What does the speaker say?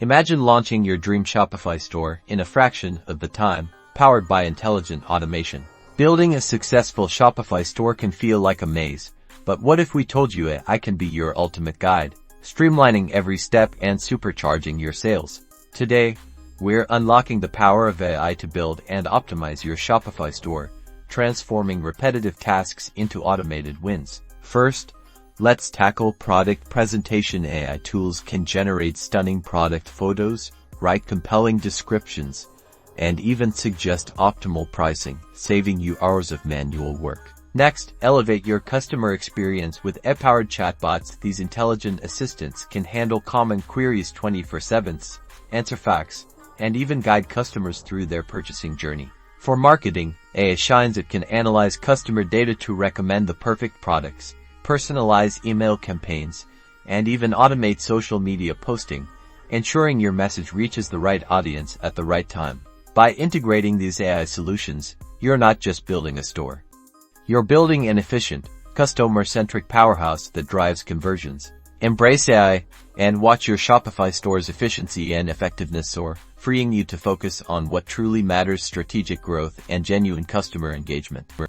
Imagine launching your dream Shopify store in a fraction of the time, powered by intelligent automation. Building a successful Shopify store can feel like a maze, but what if we told you AI can be your ultimate guide, streamlining every step and supercharging your sales? Today, we're unlocking the power of AI to build and optimize your Shopify store, transforming repetitive tasks into automated wins. First, let's tackle product presentation. AI tools can generate stunning product photos, write compelling descriptions, and even suggest optimal pricing, saving you hours of manual work. Next, elevate your customer experience with AI-powered chatbots. These intelligent assistants can handle common queries 24/7, answer facts, and even guide customers through their purchasing journey. For marketing, AI shines. It can analyze customer data to recommend the perfect products, personalize email campaigns, and even automate social media posting, ensuring your message reaches the right audience at the right time. By integrating these AI solutions, you're not just building a store. You're building an efficient, customer-centric powerhouse that drives conversions. Embrace AI and watch your Shopify store's efficiency and effectiveness soar, freeing you to focus on what truly matters: strategic growth and genuine customer engagement.